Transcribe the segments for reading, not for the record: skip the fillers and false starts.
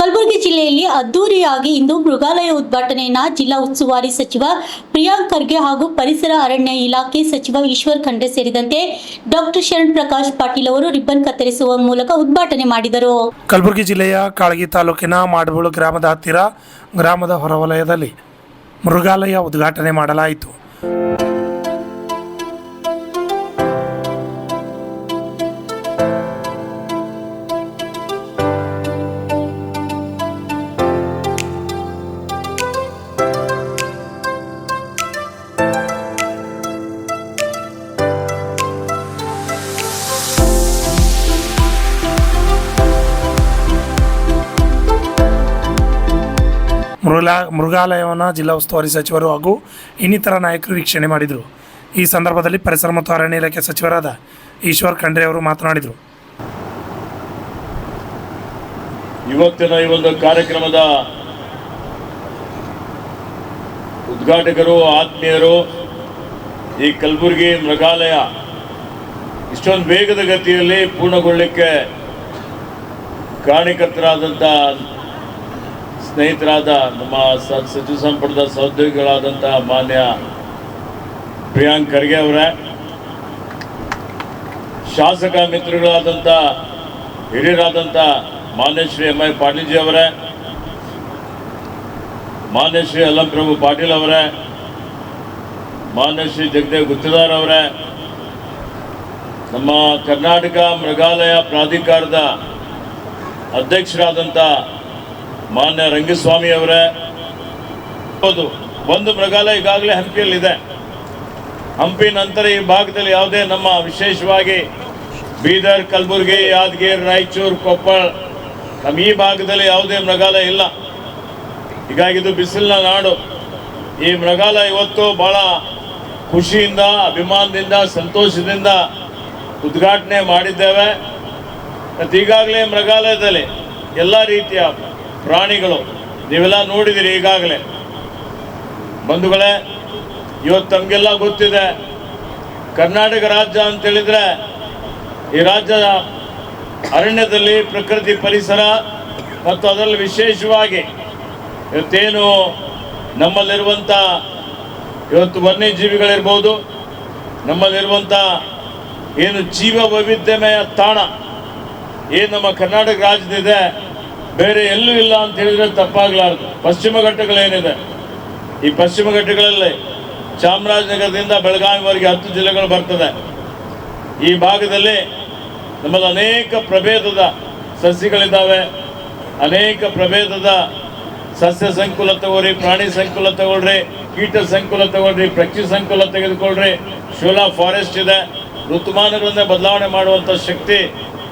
ಕಲಬುರಗಿ ಜಿಲ್ಲೆಯಲ್ಲಿ ಅದ್ದೂರಿಯಾಗಿ ಇಂದು ಮೃಗಾಲಯ ಉದ್ಘಾಟನೆಯನ್ನ ಜಿಲ್ಲಾ ಉಸ್ತುವಾರಿ ಸಚಿವ ಪ್ರಿಯಾಂಕ್ ಖರ್ಗೆ ಹಾಗೂ ಪರಿಸರ ಅರಣ್ಯ ಇಲಾಖೆ ಸಚಿವ ಈಶ್ವರ್ ಖಂಡ್ರೆ ಸೇರಿದಂತೆ ಡಾಕ್ಟರ್ ಶರಣ್ ಪ್ರಕಾಶ್ ಪಾಟೀಲ್ ಅವರು ರಿಬ್ಬನ್ ಕತ್ತರಿಸುವ ಮೂಲಕ ಉದ್ಘಾಟನೆ ಮಾಡಿದರು. ಕಲಬುರಗಿ ಜಿಲ್ಲೆಯ ಕಾಳಗಿ ತಾಲೂಕಿನ ಮಾಡಬೋಳು ಗ್ರಾಮದ ಹತ್ತಿರ ಗ್ರಾಮದ ಹೊರವಲಯದಲ್ಲಿ ಮೃಗಾಲಯ ಉದ್ಘಾಟನೆ ಮಾಡಲಾಯಿತು. ಮೃಗಾಲಯವನ್ನು ಜಿಲ್ಲಾ ಉಸ್ತುವಾರಿ ಸಚಿವರು ಹಾಗೂ ಇನ್ನಿತರ ನಾಯಕರು ವೀಕ್ಷಣೆ ಮಾಡಿದರು. ಈ ಸಂದರ್ಭದಲ್ಲಿ ಪರಿಸರ ಮತ್ತು ಅರಣ್ಯ ಇಲಾಖೆ ಸಚಿವರಾದ ಈಶ್ವರ್ ಖಂಡ್ರೆ ಅವರು ಮಾತನಾಡಿದರು. ಇವತ್ತಿನ ಈ ಒಂದು ಕಾರ್ಯಕ್ರಮದ ಉದ್ಘಾಟಕರು ಆತ್ಮೀಯರು, ಈ ಕಲಬುರಗಿ ಮೃಗಾಲಯ ಇಷ್ಟೊಂದು ವೇಗದ ಗತಿಯಲ್ಲಿ ಪೂರ್ಣಗೊಳ್ಳಲಿಕ್ಕೆ ಕಾರಣಕರ್ತರಾದಂಥ ಸ್ನೇಹಿತರಾದ ನಮ್ಮ ಸಚಿವ ಸಂಪುಟದ ಸಹೋದ್ಯೋಗಿಗಳಾದಂಥ ಮಾನ್ಯ ಪ್ರಿಯಾಂಕ್ ಖರ್ಗೆ ಅವರೇ, ಶಾಸಕ ಮಿತ್ರಗಳಾದಂಥ ಹಿರಿಯರಾದಂಥ ಮಾನ್ಯ ಶ್ರೀ ಎಂ ಐ ಪಾಟೀಲ್ಜಿ ಅವರೇ, ಮಾನ್ಯ ಶ್ರೀ ಅಲ್ಲಂಪ್ರಭು ಪಾಟೀಲ್ ಅವರೇ, ಮಾನ್ಯ ಶ್ರೀ ಜಗದೇವ್ ಗುತ್ತಿದಾರ್ ಅವರೇ, ನಮ್ಮ ಕರ್ನಾಟಕ ಮೃಗಾಲಯ ಪ್ರಾಧಿಕಾರದ ಅಧ್ಯಕ್ಷರಾದಂಥ ಮಾನ್ಯ ರಂಗಸ್ವಾಮಿ ಅವರೇ, ಹೌದು, ಒಂದು ಮೃಗಾಲಯ ಈಗಾಗಲೇ ಹಂಪಿಯಲ್ಲಿದೆ. ಹಂಪಿ ನಂತರ ಈ ಭಾಗದಲ್ಲಿ ಯಾವುದೇ ನಮ್ಮ ವಿಶೇಷವಾಗಿ ಬೀದರ್, ಕಲಬುರಗಿ, ಯಾದಗಿರಿ, ರಾಯಚೂರು, ಕೊಪ್ಪಳ ನಮ್ಮ ಈ ಭಾಗದಲ್ಲಿ ಯಾವುದೇ ಮೃಗಾಲಯ ಇಲ್ಲ. ಹೀಗಾಗಿ ಇದು ಬಿಸಿಲಿನ ನಾಡು. ಈ ಮೃಗಾಲಯ ಇವತ್ತು ಭಾಳ ಖುಷಿಯಿಂದ, ಅಭಿಮಾನದಿಂದ, ಸಂತೋಷದಿಂದ ಉದ್ಘಾಟನೆ ಮಾಡಿದ್ದೇವೆ. ಮತ್ತು ಈಗಾಗಲೇ ಮೃಗಾಲಯದಲ್ಲಿ ಎಲ್ಲ ರೀತಿಯ ಪ್ರಾಣಿಗಳು ನೀವೆಲ್ಲ ನೋಡಿದಿರಿ ಈಗಾಗಲೇ. ಬಂಧುಗಳೇ, ಇವತ್ತು ತಮಗೆಲ್ಲ ಗೊತ್ತಿದೆ, ಕರ್ನಾಟಕ ರಾಜ್ಯ ಅಂತೇಳಿದರೆ ಈ ರಾಜ್ಯದ ಅರಣ್ಯದಲ್ಲಿ ಪ್ರಕೃತಿ ಪರಿಸರ ಮತ್ತು ಅದರಲ್ಲಿ ವಿಶೇಷವಾಗಿ ಇವತ್ತೇನು ನಮ್ಮಲ್ಲಿರುವಂಥ ಇವತ್ತು ವನ್ಯಜೀವಿಗಳಿರ್ಬೋದು, ನಮ್ಮಲ್ಲಿರುವಂಥ ಏನು ಜೀವ ವೈವಿಧ್ಯಮಯ ತಾಣ ಏನು ನಮ್ಮ ಕರ್ನಾಟಕ ರಾಜ್ಯದಿದೆ, ಬೇರೆ ಎಲ್ಲೂ ಇಲ್ಲ ಅಂತ ಹೇಳಿದರೆ ತಪ್ಪಾಗಲಾರದು. ಪಶ್ಚಿಮ ಘಟ್ಟಗಳೇನಿದೆ, ಈ ಪಶ್ಚಿಮ ಘಟ್ಟಗಳಲ್ಲಿ ಚಾಮರಾಜನಗರದಿಂದ ಬೆಳಗಾವಿವರೆಗೆ 10 ಜಿಲ್ಲೆಗಳು ಬರ್ತದೆ. ಈ ಭಾಗದಲ್ಲಿ ನಮ್ಮಲ್ಲಿ ಅನೇಕ ಪ್ರಭೇದದ ಸಸ್ಯಗಳಿದ್ದಾವೆ, ಅನೇಕ ಪ್ರಭೇದದ ಸಸ್ಯ ಸಂಕುಲ ತಗೊಳ್ರಿ, ಪ್ರಾಣಿ ಸಂಕುಲ ತಗೊಳ್ರಿ, ಕೀಟ ಸಂಕುಲ ತಗೊಳ್ರಿ, ಪಕ್ಷಿ ಸಂಕುಲ ತೆಗೆದುಕೊಳ್ರಿ, ಶೋಲಾ ಫಾರೆಸ್ಟ್ ಇದೆ. ಋತುಮಾನಗಳನ್ನೇ ಬದಲಾವಣೆ ಮಾಡುವಂಥ ಶಕ್ತಿ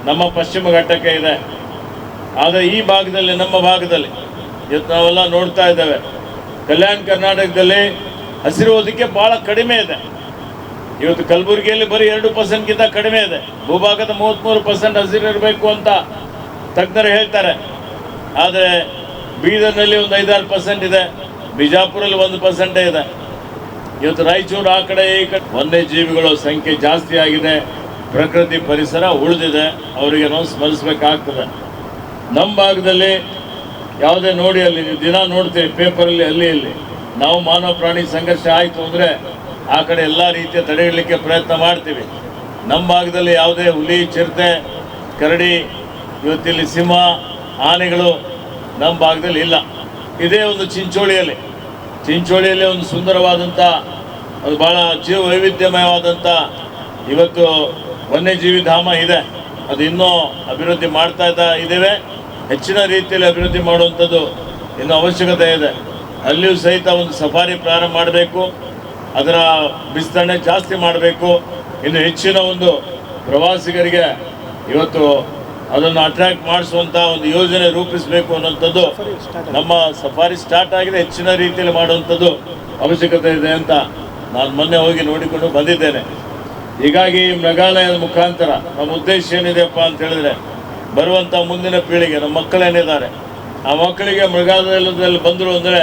ನಮ್ಮ ಪಶ್ಚಿಮ ಘಟ್ಟಕ್ಕೆ ಇದೆ. ಆದರೆ ಈ ಭಾಗದಲ್ಲಿ, ನಮ್ಮ ಭಾಗದಲ್ಲಿ ಇವತ್ತು ನಾವೆಲ್ಲ ನೋಡ್ತಾ ಇದ್ದೇವೆ, ಕಲ್ಯಾಣ ಕರ್ನಾಟಕದಲ್ಲಿ ಹಸಿರುವುದಕ್ಕೆ ಭಾಳ ಕಡಿಮೆ ಇದೆ. ಇವತ್ತು ಕಲಬುರಗಿಯಲ್ಲಿ ಬರೀ 2%ಗಿಂತ ಕಡಿಮೆ ಇದೆ. ಭೂಭಾಗದ 33% ಹಸಿರು ಇರಬೇಕು ಅಂತ ತಜ್ಞರು ಹೇಳ್ತಾರೆ. ಆದರೆ ಬೀದರ್ನಲ್ಲಿ ಒಂದು 5-6% ಇದೆ, ಬಿಜಾಪುರಲ್ಲಿ 1% ಇದೆ. ಇವತ್ತು ರಾಯಚೂರು ಆ ಕಡೆ ಈ ಕಡೆ ವನ್ಯಜೀವಿಗಳ ಸಂಖ್ಯೆ ಜಾಸ್ತಿ ಆಗಿದೆ, ಪ್ರಕೃತಿ ಪರಿಸರ ಉಳಿದಿದೆ, ಅವರಿಗೆ ನಾವು ಸ್ಮರಿಸಬೇಕಾಗ್ತದೆ. ನಮ್ಮ ಭಾಗದಲ್ಲಿ ಯಾವುದೇ ನೋಡಿ, ಅಲ್ಲಿ ನೀವು ದಿನ ನೋಡ್ತೀವಿ ಪೇಪರಲ್ಲಿ, ಅಲ್ಲಿ ಇಲ್ಲಿ ನಾವು ಮಾನವ ಪ್ರಾಣಿ ಸಂಘರ್ಷ ಆಯಿತು ಅಂದರೆ ಆ ಕಡೆ ಎಲ್ಲ ರೀತಿಯ ತಡೆ ಹಿಡಲಿಕ್ಕೆ ಪ್ರಯತ್ನ ಮಾಡ್ತೀವಿ. ನಮ್ಮ ಭಾಗದಲ್ಲಿ ಯಾವುದೇ ಹುಲಿ, ಚಿರತೆ, ಕರಡಿ, ಇವತ್ತಿಲ್ಲಿ ಸಿಂಹ, ಆನೆಗಳು ನಮ್ಮ ಭಾಗದಲ್ಲಿ ಇಲ್ಲ. ಇದೇ ಒಂದು ಚಿಂಚೋಳಿಯಲ್ಲಿ ಒಂದು ಸುಂದರವಾದಂಥ, ಅದು ಭಾಳ ಜೀವ ವೈವಿಧ್ಯಮಯವಾದಂಥ ಇವತ್ತು ವನ್ಯಜೀವಿ ಧಾಮ ಇದೆ. ಅದು ಇನ್ನೂ ಅಭಿವೃದ್ಧಿ ಮಾಡ್ತಾ ಇದ್ದೇವೆ. ಹೆಚ್ಚಿನ ರೀತಿಯಲ್ಲಿ ಅಭಿವೃದ್ಧಿ ಮಾಡುವಂಥದ್ದು ಇನ್ನೂ ಅವಶ್ಯಕತೆ ಇದೆ. ಅಲ್ಲಿಯೂ ಸಹಿತ ಒಂದು ಸಫಾರಿ ಪ್ರಾರಂಭ ಮಾಡಬೇಕು, ಅದರ ವಿಸ್ತರಣೆ ಜಾಸ್ತಿ ಮಾಡಬೇಕು. ಇನ್ನು ಹೆಚ್ಚಿನ ಒಂದು ಪ್ರವಾಸಿಗರಿಗೆ ಇವತ್ತು ಅದನ್ನು ಅಟ್ರಾಕ್ಟ್ ಮಾಡಿಸುವಂಥ ಒಂದು ಯೋಜನೆ ರೂಪಿಸಬೇಕು ಅನ್ನೋಂಥದ್ದು. ನಮ್ಮ ಸಫಾರಿ ಸ್ಟಾರ್ಟ್ ಆಗಿದೆ, ಹೆಚ್ಚಿನ ರೀತಿಯಲ್ಲಿ ಮಾಡುವಂಥದ್ದು ಅವಶ್ಯಕತೆ ಇದೆ ಅಂತ ನಾನು ಮೊನ್ನೆ ಹೋಗಿ ನೋಡಿಕೊಂಡು ಬಂದಿದ್ದೇನೆ. ಹೀಗಾಗಿ ಮೃಗಾಲಯದ ಮುಖಾಂತರ ನಮ್ಮ ಉದ್ದೇಶ ಏನಿದೆಯಪ್ಪ ಅಂತ ಹೇಳಿದ್ರೆ, ಬರುವಂಥ ಮುಂದಿನ ಪೀಳಿಗೆ ನಮ್ಮ ಮಕ್ಕಳೇನಿದ್ದಾರೆ, ಆ ಮಕ್ಕಳಿಗೆ ಮೃಗಾಲಯದಲ್ಲಿ ಬಂದರು ಅಂದರೆ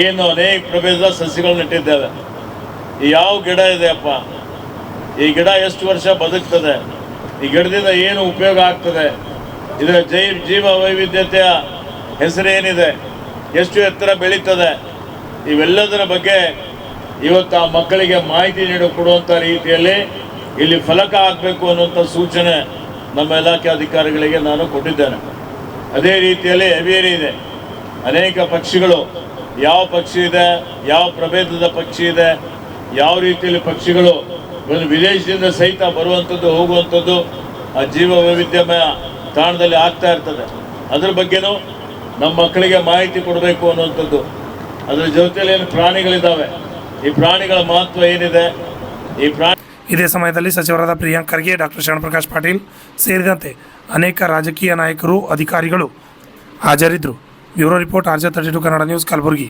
ಏನು ಅನೇಕ ಪ್ರಭೇದದ ಸಸ್ಯಗಳು ನೆಟ್ಟಿದ್ದೇವೆ. ಯಾವ ಗಿಡ ಇದೆಯಪ್ಪ, ಈ ಗಿಡ ಎಷ್ಟು ವರ್ಷ ಬದುಕ್ತದೆ, ಈ ಗಿಡದಿಂದ ಏನು ಉಪಯೋಗ ಆಗ್ತದೆ, ಇದರ ಜೀವ ವೈವಿಧ್ಯತೆಯ ಹೆಸರೇನಿದೆ, ಎಷ್ಟು ಎತ್ತರ ಬೆಳೀತದೆ, ಇವೆಲ್ಲದರ ಬಗ್ಗೆ ಇವತ್ತು ಆ ಮಕ್ಕಳಿಗೆ ಮಾಹಿತಿ ಕೊಡುವಂಥ ರೀತಿಯಲ್ಲಿ ಇಲ್ಲಿ ಫಲಕ ಹಾಕಬೇಕು ಅನ್ನುವಂಥ ಸೂಚನೆ ನಮ್ಮ ಇಲಾಖೆ ಅಧಿಕಾರಿಗಳಿಗೆ ನಾನು ಕೊಟ್ಟಿದ್ದೇನೆ. ಅದೇ ರೀತಿಯಲ್ಲಿ ಅವೇರಿ ಇದೆ, ಅನೇಕ ಪಕ್ಷಿಗಳು, ಯಾವ ಪಕ್ಷಿ ಇದೆ, ಯಾವ ಪ್ರಭೇದದ ಪಕ್ಷಿ ಇದೆ, ಯಾವ ರೀತಿಯಲ್ಲಿ ಪಕ್ಷಿಗಳು ಒಂದು ವಿದೇಶದಿಂದ ಸಹಿತ ಬರುವಂಥದ್ದು ಹೋಗುವಂಥದ್ದು ಆ ಜೀವ ವೈವಿಧ್ಯಮಯ ತಾಣದಲ್ಲಿ ಆಗ್ತಾ ಇರ್ತದೆ. ಅದ್ರ ಬಗ್ಗೆನೂ ನಮ್ಮ ಮಕ್ಕಳಿಗೆ ಮಾಹಿತಿ ಕೊಡಬೇಕು ಅನ್ನುವಂಥದ್ದು. ಅದರ ಜೊತೆಯಲ್ಲಿ ಏನು ಪ್ರಾಣಿಗಳಿದ್ದಾವೆ, ಈ ಪ್ರಾಣಿಗಳ ಮಹತ್ವ ಏನಿದೆ, ಈ ಪ್ರಾಣಿ. ಇದೇ ಸಮಯದಲ್ಲಿ ಸಚಿವರಾದ ಪ್ರಿಯಾಂಕ್ ಖರ್ಗೆ, ಡಾಕ್ಟರ್ ಶರಣಪ್ರಕಾಶ್ ಪಾಟೀಲ್ ಸೇರಿದಂತೆ ಅನೇಕ ರಾಜಕೀಯ ನಾಯಕರು, ಅಧಿಕಾರಿಗಳು ಹಾಜರಿದ್ದರು. Bureau report, RJ32 Kannada news, Kalaburagi.